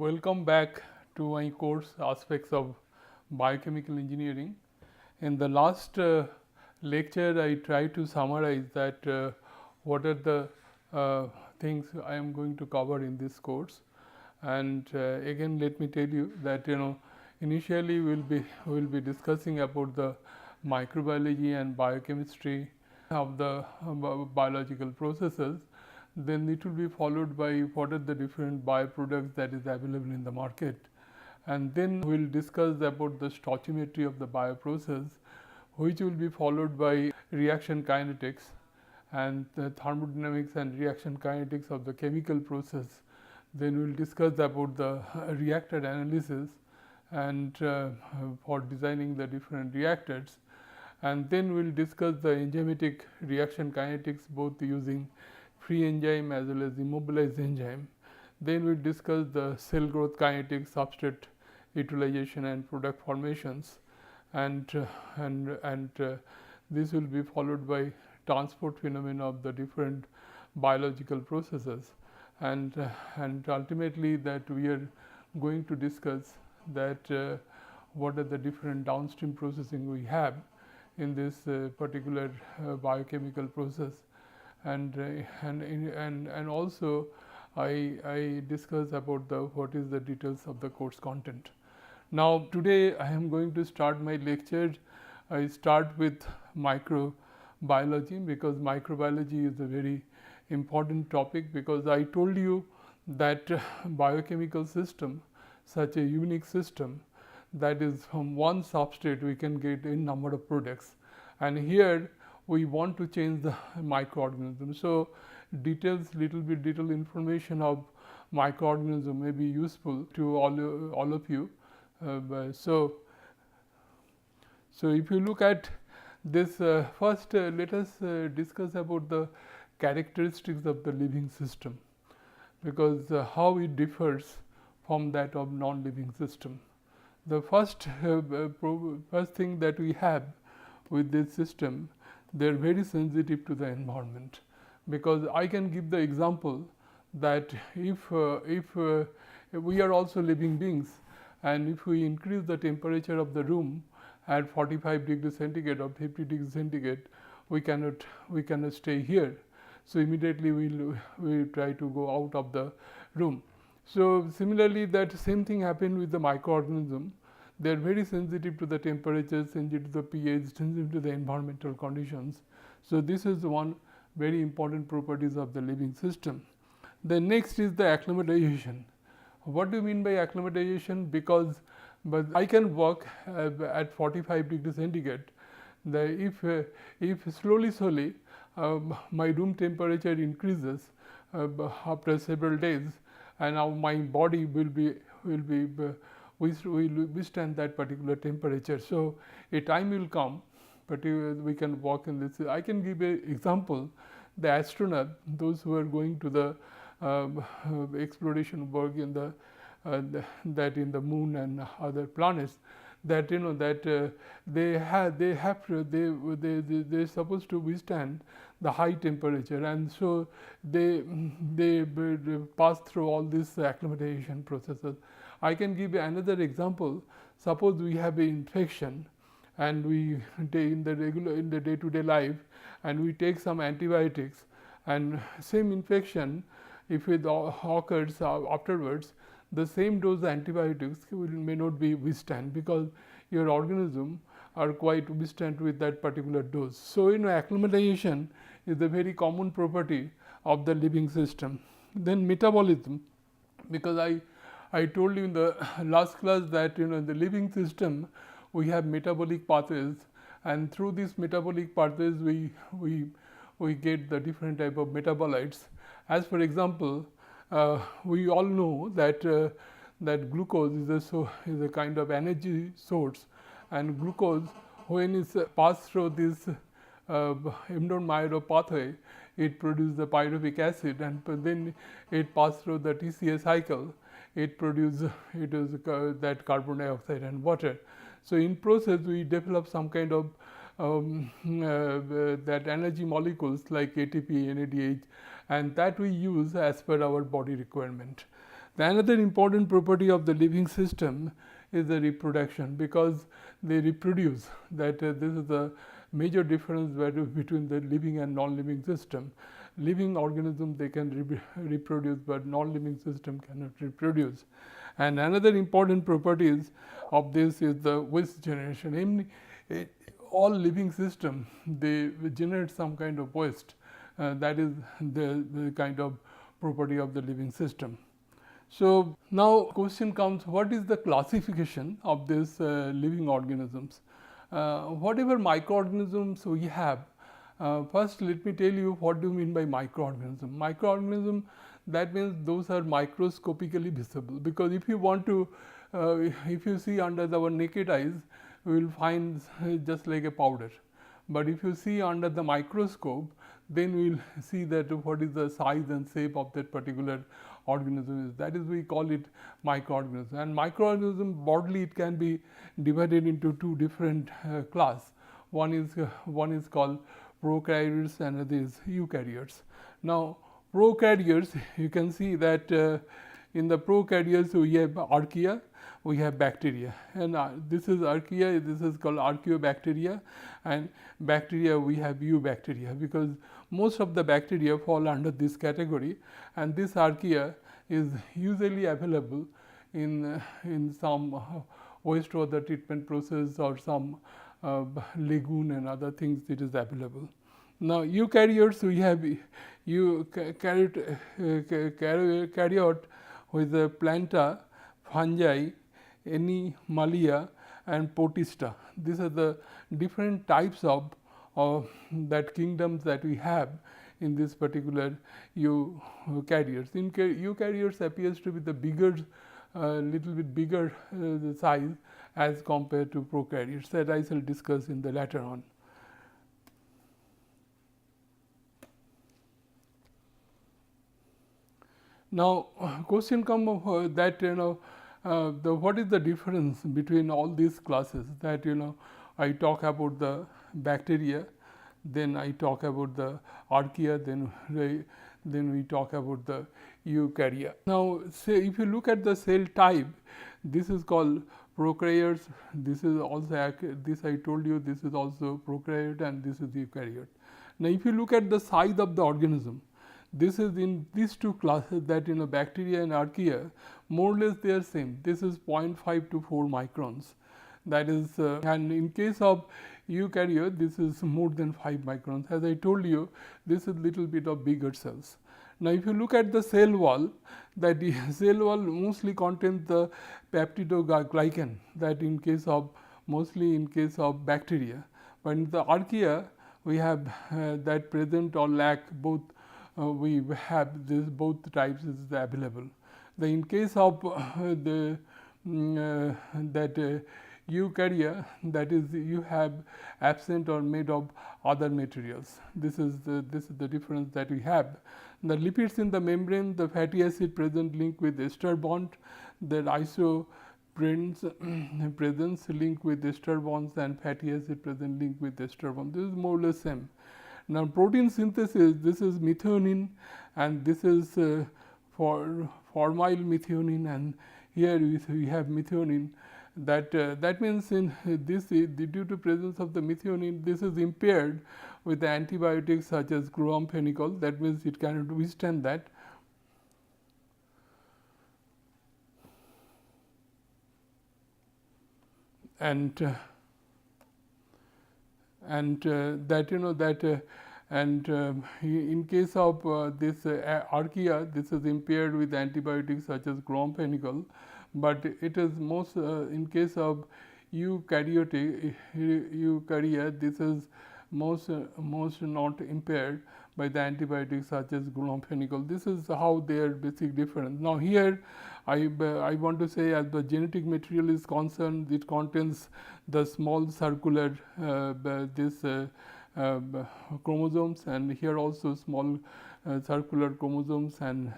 Welcome back to my course Aspects of Biochemical Engineering. In the last lecture, I tried to summarize that what are the things I am going to cover in this course. And again, let me tell you that initially we will be discussing about the microbiology and biochemistry of the biological processes. Then it will be followed by what are the different bioproducts that is available in the market, and then we will discuss about the stoichiometry of the bioprocess, which will be followed by reaction kinetics and the thermodynamics and reaction kinetics of the chemical process. Then we will discuss about the reactor analysis and for designing the different reactors, and then we will discuss the enzymatic reaction kinetics, both using free enzyme as well as immobilized enzyme. Then we discuss the cell growth kinetics, substrate utilization and product formations, and this will be followed by transport phenomena of the different biological processes, and ultimately that we are going to discuss that what are the different downstream processing we have in this particular biochemical process. And also I discuss about what is the details of the course content. Now today I am going to start my lecture. I start with microbiology because microbiology is a very important topic, because I told you that biochemical system, such a unique system, that is from one substrate we can get a number of products, and here we want to change the microorganism. So little bit detailed information of microorganism may be useful to all of you. So if you look at this, first let us discuss about the characteristics of the living system, because how it differs from that of non-living system. The first thing that we have with this system, they are very sensitive to the environment, because I can give the example that if we are also living beings, and if we increase the temperature of the room at 45 degrees centigrade or 50 degrees centigrade, we cannot stay here. So immediately we try to go out of the room. So similarly, that same thing happened with the microorganism. They are very sensitive to the temperature, sensitive to the pH, sensitive to the environmental conditions. So this is one very important properties of the living system. The next is the acclimatization. What do you mean by acclimatization? Because I can work at 45 degrees centigrade. If slowly my room temperature increases after several days, and now my body will withstand that particular temperature. So a time will come, but we can work in this. I can give an example. The astronaut, those who are going to the exploration work in the that in the moon and other planets, that that they're supposed to withstand the high temperature, and so they pass through all these acclimatization processes. I can give another example. Suppose we have an infection, and we in the day-to-day life, and we take some antibiotics, and same infection, if it occurs afterwards, the same dose of antibiotics may not be withstand, because your organism are quite withstand with that particular dose. So acclimatization is a very common property of the living system. Then metabolism, because I told you in the last class that in the living system we have metabolic pathways, and through these metabolic pathways we get the different type of metabolites. As for example, we all know that that glucose is a kind of energy source, and glucose, when it's passed through this Embden-Mayer pathway, it produces the pyruvic acid, and then it passes through the TCA cycle. It produces that carbon dioxide and water. So in process we develop some kind of that energy molecules like ATP, NADH, and that we use as per our body requirement. The another important property of the living system is the reproduction, because they reproduce. That this is the major difference between the living and non-living system. Living organisms, they can reproduce, but non-living system cannot reproduce. And another important properties of this is the waste generation. All living system, they generate some kind of waste. That is the kind of property of the living system. So now question comes, what is the classification of these living organisms? Whatever microorganisms we have, first let me tell you what do you mean by microorganism. Microorganism, that means those are microscopically visible, because if you want to, if you see under our naked eyes, we will find just like a powder. But if you see under the microscope, then we will see that what is the size and shape of that particular organism is. That is, we call it microorganism. And microorganism, broadly, it can be divided into two different class. One is called prokaryotes and other is eukaryotes. Now, prokaryotes, you can see that in the prokaryotes we have archaea, we have bacteria, and this is archaea, this is called archaeobacteria, and bacteria we have eubacteria, because most of the bacteria fall under this category, and this archaea is usually available in some wastewater treatment process or some lagoon and other things it is available. Now, eukaryotes, we have eukaryote with the planta, fungi, animalia and protista. These are the different types of that kingdoms that we have in this particular eukaryotes. Eukaryotes appears to be the bigger, little bit bigger size as compared to prokaryotes, that I shall discuss in the later on. Now, question come that what is the difference between all these classes, that I talk about the bacteria, then I talk about the archaea, then we talk about the eukarya. Now, say if you look at the cell type, this is called prokaryotes, this is also, this I told you, this is also prokaryote and this is eukaryote. Now, if you look at the size of the organism, this is in these two classes, that bacteria and archaea, more or less they are same. This is 0.5 to 4 microns. That is, and in case of eukaryote, this is more than 5 microns. As I told you, this is little bit of bigger cells. Now, if you look at the cell wall, that the cell wall mostly contains the peptidoglycan, that in case of, mostly in case of bacteria. But in the archaea, we have that present or lack both. We have this both types is available. In case of that eukarya, that is, you have absent or made of other materials. This is the difference that we have. The lipids in the membrane, the fatty acid present link with ester bond, the isoprene presence link with ester bonds, and fatty acid present link with ester bond. This is more or less same. Now, protein synthesis, this is methionine and this is for formyl methionine, and here we have methionine. That means in this, due to presence of the methionine, this is impaired with the antibiotics such as chloramphenicol. That means it cannot withstand that. And that in case of this archaea, this is impaired with antibiotics such as chloramphenicol, but it is most in case of eukarya, this is most not impaired by the antibiotics such as chloramphenicol. This is how their basic difference. Now, here I want to say, as the genetic material is concerned, it contains the small circular chromosomes, and here also small circular chromosomes and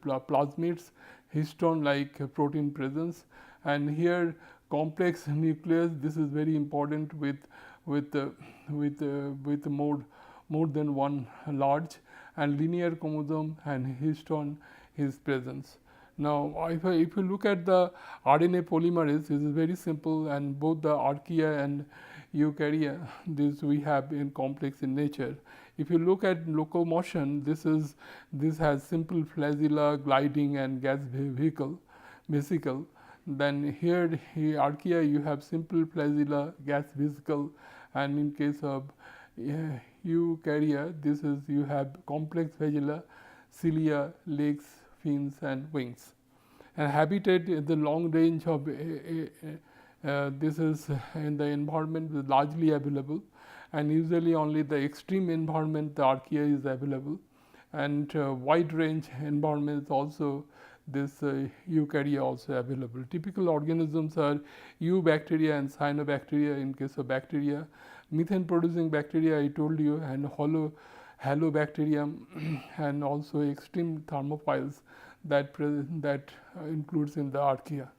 plasmids, histone like protein presence, and here complex nucleus. This is very important with more than one large, and linear chromosome and histone is presence. Now, if you look at the RNA polymerase, this is very simple, and both the Archaea and Eukarya, this we have in complex in nature. If you look at locomotion, this has simple flagella, gliding, and gas vesicle. Then here Archaea you have simple flagella, gas vesicle, and in case of Eukarya, this is you have complex flagella, cilia, legs, fins, and wings. And habitat is the long range of this is in the environment is largely available, and usually only the extreme environment the Archaea is available, and wide range environment is also this Eukarya also available. Typical organisms are eubacteria and cyanobacteria in case of bacteria, methane producing bacteria I told you, and halobacterium and also extreme thermophiles that includes in the Archaea.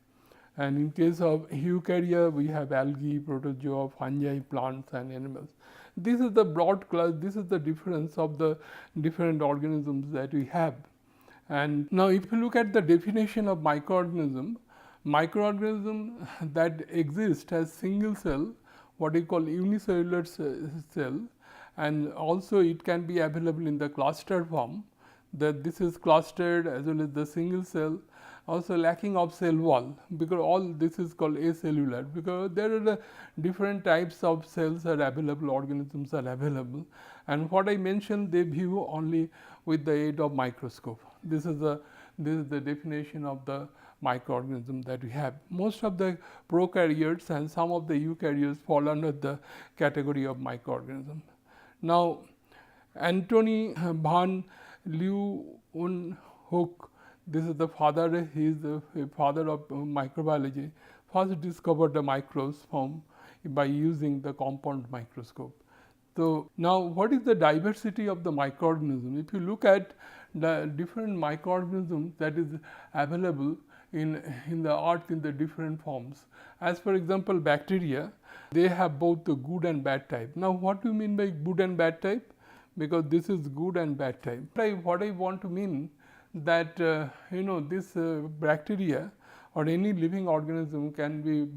And in case of Eukarya, we have algae, protozoa, fungi, plants, and animals. This is the broad class, this is the difference of the different organisms that we have. And now if you look at the definition of microorganism that exist as single cell, what we call unicellular cell, and also it can be available in the clustered form, that this is clustered as well as the single cell, also lacking of cell wall, because all this is called acellular, because there are the different types of cells are available, organisms are available, and what I mentioned they view only with the aid of microscope. This is the definition of the microorganism that we have. Most of the prokaryotes and some of the eukaryotes fall under the category of microorganism. Now, Antony van Leeuwenhoek, this is the father, he is the father of microbiology, first discovered the microsome by using the compound microscope. So, now what is the diversity of the microorganism? If you look at the different microorganisms that is available in the earth in the different forms. As for example, bacteria, they have both the good and bad type. Now, what do you mean by good and bad type? Because this is good and bad type. What I want to mean that this bacteria or any living organism can be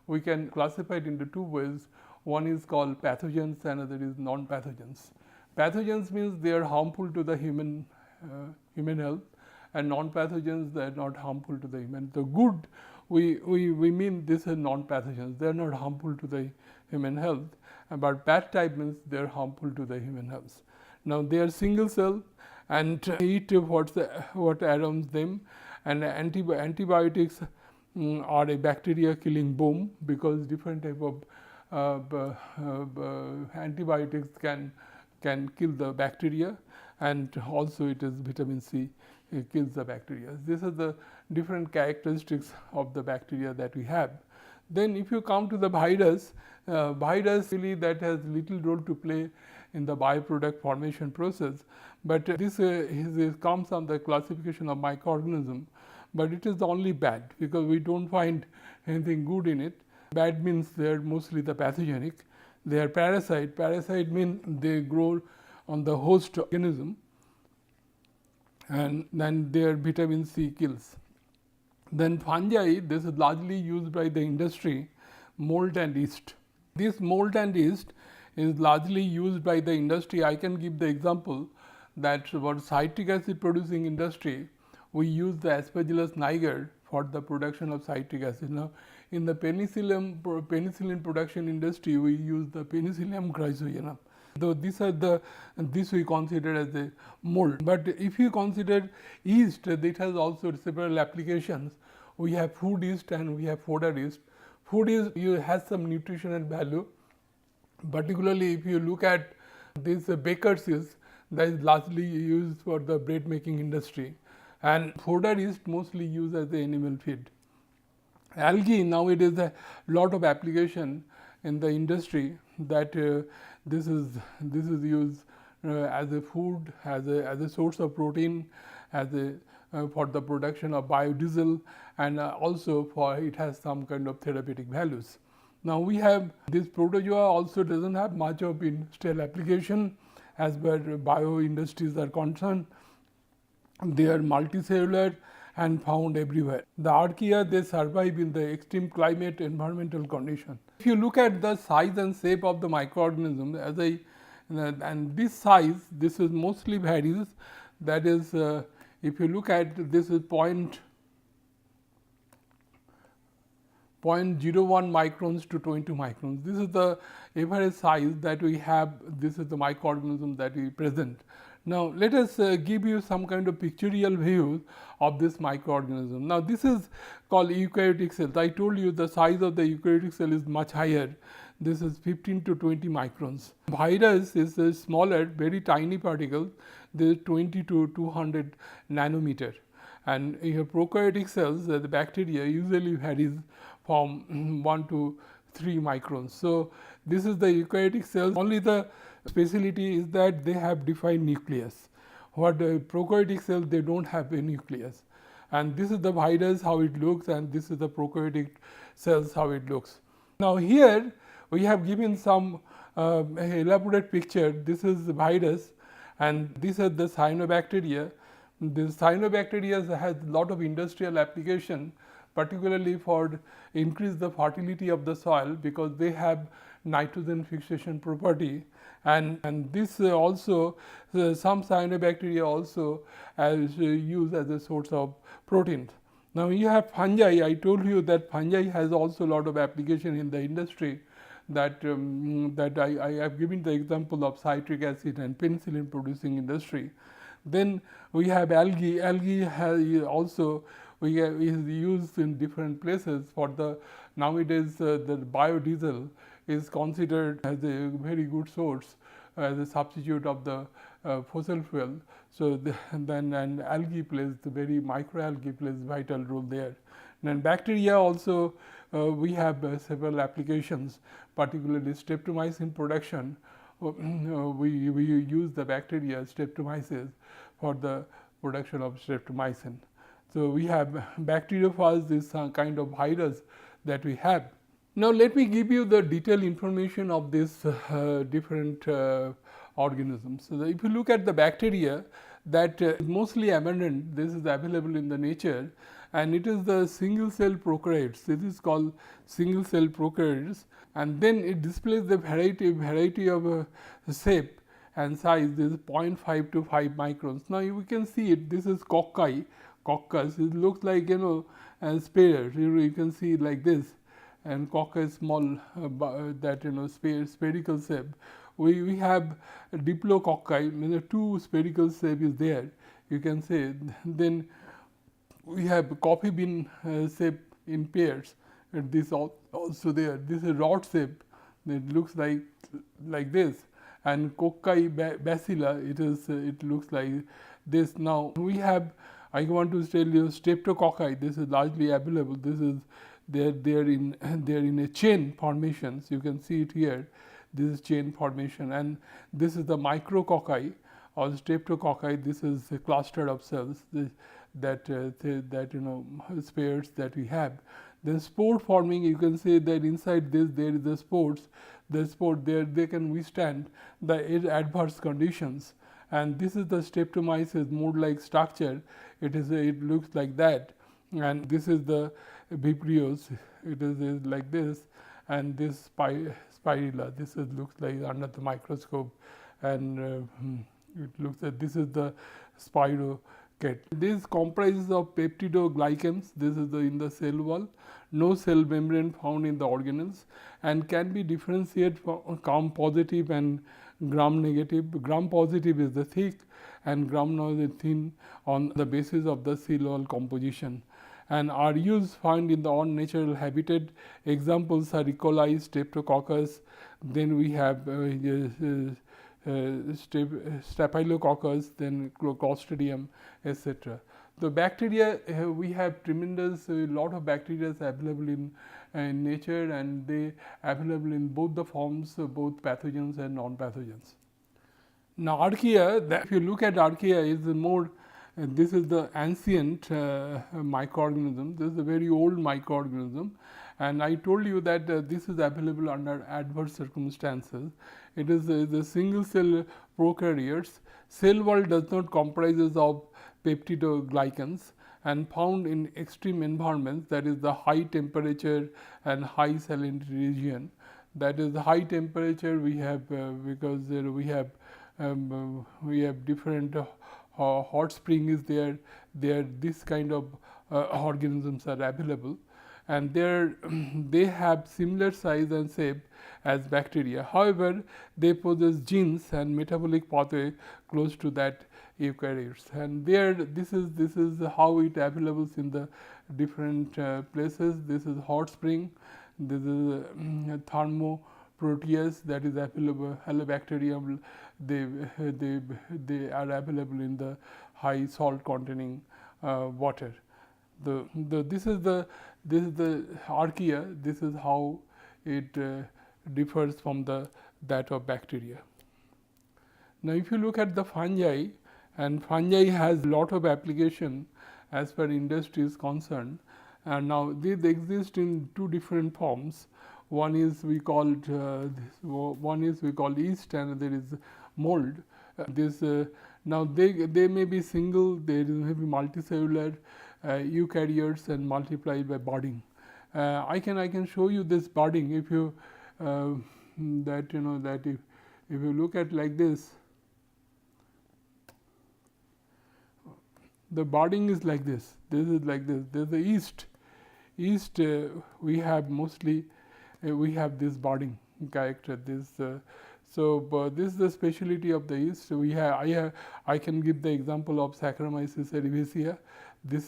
we can classify it into two ways. One is called pathogens, another is non-pathogens. Pathogens means they are harmful to the human health, and non-pathogens they are not harmful to the human. The good we mean this is non-pathogens, they are not harmful to the human health, but bad type means they are harmful to the human health. Now, they are single cell and eat what arounds them, and antibiotics are a bacteria killing bomb, because different type of antibiotics can kill the bacteria, and also it is vitamin C, it kills the bacteria. These are the different characteristics of the bacteria that we have. Then if you come to the virus, virus really that has little role to play in the bioproduct formation process, but this comes on the classification of microorganism, but it is only bad, because we don't find anything good in it. Bad means they are mostly the pathogenic. They are parasite. Parasite means they grow on the host organism, and then their vitamin C kills. Then fungi, this is largely used by the industry, mold and yeast. This mold and yeast is largely used by the industry. I can give the example that for citric acid producing industry, we use the Aspergillus niger for the production of citric acid. Now, in the penicillin production industry, we use the Penicillium chrysogenum. Though these are this we consider as a mold. But if you consider yeast, it has also several applications. We have food yeast and we have fodder yeast. Food yeast has some nutritional value. Particularly if you look at this baker's yeast, that is largely used for the bread making industry, and fodder yeast mostly used as the animal feed. Algae, nowadays a lot of application in the industry that this is used as a food, as a source of protein, as for the production of biodiesel, and also for it has some kind of therapeutic values. Now, we have this protozoa also does not have much of industrial application as per bio industries are concerned. They are multicellular and found everywhere. The Archaea, they survive in the extreme climate environmental condition. If you look at the size and shape of the microorganism, as I and this size, this is mostly varies, that is if you look at this is 0.01 microns to 20 microns. This is the average size that we have. This is the microorganism that we present. Now, let us give you some kind of pictorial view of this microorganism. Now, this is called eukaryotic cells. I told you the size of the eukaryotic cell is much higher. This is 15 to 20 microns. Virus is smaller, very tiny particles. This is 20 to 200 nanometer. And your prokaryotic cells, the bacteria usually varies from 1 to 3 microns. So, this is the eukaryotic cells. Only the speciality is that they have defined nucleus. What the prokaryotic cells, they do not have a nucleus. And this is the virus, how it looks, and this is the prokaryotic cells, how it looks. Now, here we have given some elaborate picture. This is the virus, and these are the cyanobacteria. This cyanobacteria has a lot of industrial application, particularly for increase the fertility of the soil, because they have nitrogen fixation property, and this also some cyanobacteria also as used as a source of proteins. Now, you have fungi. I told you that fungi has also a lot of application in the industry, that I have given the example of citric acid and penicillin producing industry. Then we have algae. Algae has also is used in different places for the nowadays the biodiesel is considered as a very good source as a substitute of the fossil fuel. So, then and algae plays the very microalgae plays vital role there. Then bacteria also we have several applications, particularly streptomycin production. We use the bacteria streptomyces for the production of streptomycin. So, we have bacteriophage, this kind of virus that we have. Now, let me give you the detailed information of this different organisms. So, if you look at the bacteria, that is mostly abundant, this is available in the nature, and it is the single cell prokaryotes. This is called single cell prokaryotes, and then it displays the variety of shape and size. This is 0.5 to 5 microns. Now, you can see it. This is coccus. It looks like sphere. You can see like this, and coccus small that spherical shape. We have diplococci, two spherical shape is there. You can say then we have coffee bean shape in pairs, and this also there. This is rod shape. It looks like this, and cocci bacilla. It looks like this. Now we have. I want to tell you streptococci. This is largely available. This is they're in a chain formations. You can see it here. This is chain formation, and this is the micrococci or streptococci. This is a cluster of cells that spheres that we have. Then spore forming, you can say that inside this there is the spores. The spore they can withstand the adverse conditions, and this is the streptomyces mold-like structure. It looks like that, and this is the vibrios. It is like this, and this spirilla. This looks like under the microscope, and it looks like this is the spirochete. This comprises of peptidoglycans. This is in the cell wall. No cell membrane found in the organelles, and can be differentiated from gram positive and gram negative. Gram positive is the thick, and gram negative thin on the basis of the cell wall composition, and are used found in the unnatural habitat. Examples are E. coli, streptococcus. Then we have staphylococcus, then clostridium, etc. The bacteria, we have tremendous lot of bacteria available in nature, and they available in both the forms, both pathogens and non-pathogens. Now, Archaea, if you look at Archaea, is more this is the ancient microorganism. This is a very old microorganism, and I told you that this is available under adverse circumstances. It is the single cell prokaryotes. Cell wall does not comprises of peptidoglycans, and found in extreme environments, that is the high temperature and high salinity region. That is the high temperature we have because we have different hot spring is there. This kind of organisms are available, and they have similar size and shape as bacteria. However, they possess genes and metabolic pathway close to that eukaryotes, and this is how it available in the different places. This is hot spring. This is thermoproteus that is available. Halobacterium, they are available in the high salt containing water. This is the Archaea. This is how it differs from that of bacteria. Now, if you look at the fungi, and fungi has lot of application as far industry is concerned, and now these exist in two different forms. One is we call yeast, and there is mold. Now they may be single, they may be multicellular eukaryotes and multiply by budding. I can show you this budding if you if you look at like this, the budding is like this. This is like this. There is the yeast. Yeast we have mostly we have this budding character. This this is the specialty of the yeast. I can give the example of Saccharomyces cerevisiae. This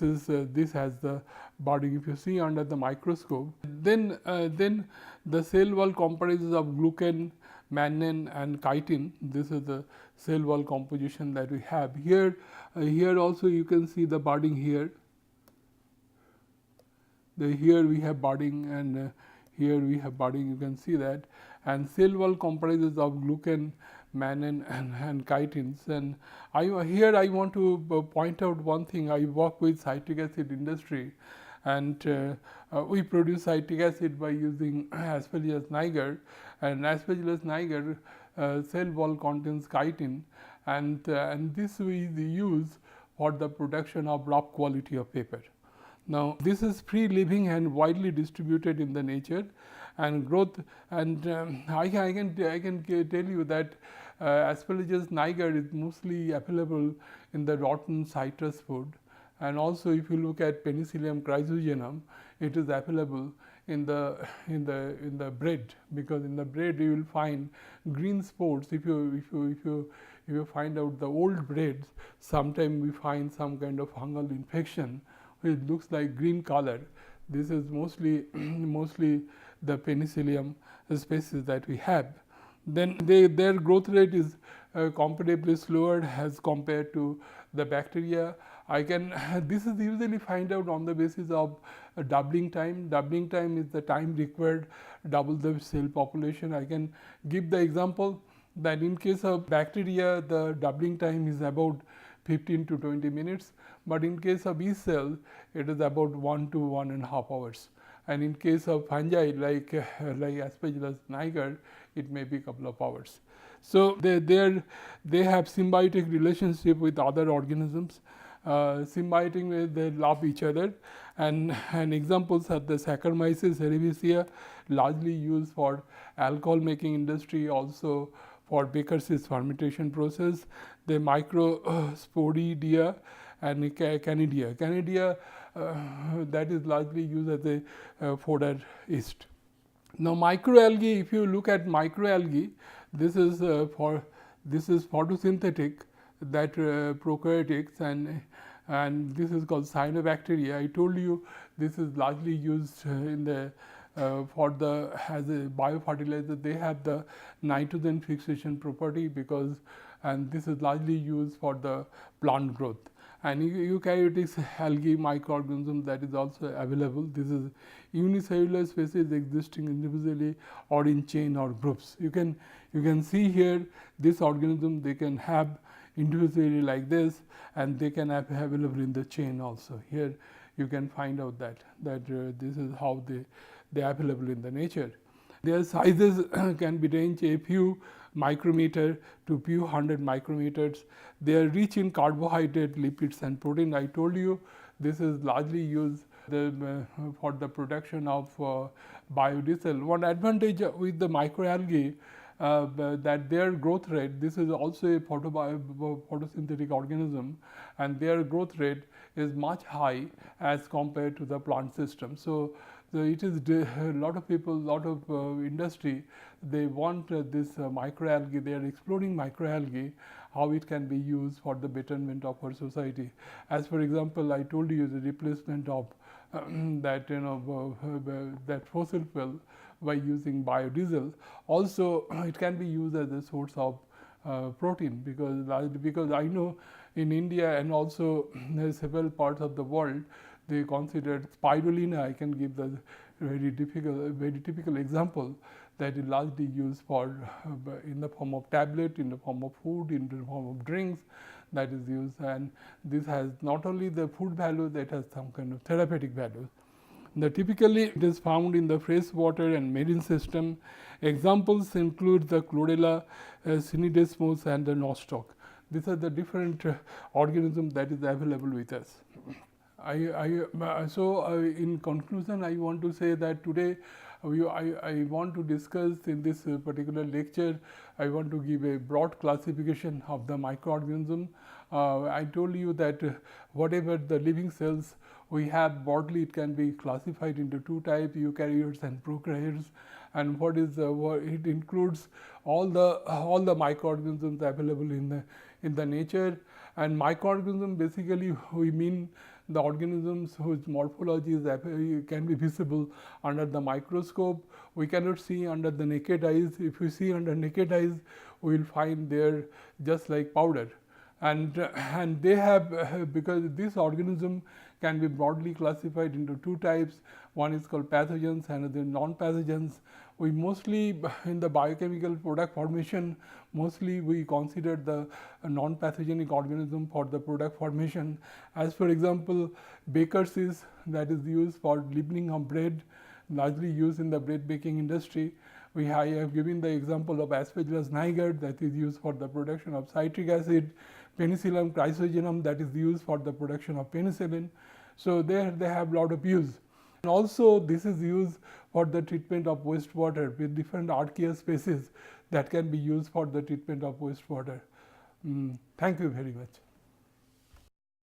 has the budding. If you see under the microscope, then the cell wall comprises of glucan, mannane, and chitin. This is the cell wall composition that we have here. Here also you can see the budding here. Here we have budding, and here we have budding. You can see that, and cell wall comprises of glucan, mannane, and chitins. And here I want to point out one thing. I work with citric acid industry, and we produce citric acid by using Aspergillus niger, and Aspergillus niger cell wall contains chitin, and this we use for the production of rough quality of paper. Now, this is free living and widely distributed in the nature, and growth, and I can tell you that Aspergillus niger is mostly available in the rotten citrus food, and also if you look at Penicillium chrysogenum, it is available in the bread, because in the bread you will find green spores. If you find out the old breads, sometimes we find some kind of fungal infection which looks like green color. This is mostly the Penicillium species that we have. Then their growth rate is comparatively slower as compared to the bacteria. This is usually find out on the basis of doubling time. Doubling time is the time required double the cell population. I can give the example that in case of bacteria, the doubling time is about 15 to 20 minutes, but in case of yeast cell, it is about 1 to 1.5 hours. And in case of fungi like Aspergillus niger, it may be a couple of hours. So they have symbiotic relationship with other organisms. Symbiotic, they love each other, and examples are the Saccharomyces cerevisiae, largely used for alcohol making industry, also for Baker's fermentation process. The Microsporidia and Canidia. Canidia that is largely used as a fodder yeast. Now, microalgae, if you look at microalgae, this is photosynthetic, that prokaryotics, and this is called cyanobacteria. I told you this is largely used in the as a biofertilizer. They have the nitrogen fixation property and this is largely used for the plant growth. And eukaryotic algae microorganism that is also available. This is unicellular species existing individually or in chain or groups. You can see here this organism, they can have individually like this, and they can have available in the chain also. Here you can find out that this is how they are available in the nature. Their sizes can be range a few micrometer to few hundred micrometers. They are rich in carbohydrate, lipids, and protein. I told you This is largely used for the production of biodiesel. One advantage with the microalgae that their growth rate, this is also a photosynthetic organism, and their growth rate is much high as compared to the plant system. So it is a lot of people, lot of industry, they want this microalgae, they are exploring microalgae, how it can be used for the betterment of our society. As for example, I told you the replacement of that that fossil fuel by using biodiesel. Also it can be used as a source of protein, because I know in India and also several parts of the world they consider spirulina. I can give the very typical example that is largely used for in the form of tablet, in the form of food, in the form of drinks that is used, and this has not only the food value, that has some kind of therapeutic value. Typically it is found in the freshwater and marine system. Examples include the chlorella, cinedesmos and the nostoc. These are the different organisms that is available with us. In conclusion, I want to say that today I want to discuss in this particular lecture, I want to give a broad classification of the microorganism. I told you that whatever the living cells we have broadly, it can be classified into two types, eukaryotes and prokaryotes, and it includes all the microorganisms available in the nature. And microorganism, basically we mean the organisms whose morphology can be visible under the microscope. We cannot see under the naked eyes. If we see under naked eyes, we will find they are just like powder, and they have because this organism can be broadly classified into two types. One is called pathogens and other non-pathogens. We mostly in the biochemical product formation, mostly we consider the non-pathogenic organism for the product formation. As for example, baker's yeast that is used for leavening of bread, largely used in the bread baking industry. I have given the example of Aspergillus niger that is used for the production of citric acid, Penicillium chrysogenum that is used for the production of penicillin. So there they have lot of use. And also this is used for the treatment of wastewater with different Archaea species that can be used for the treatment of wastewater. Thank you very much.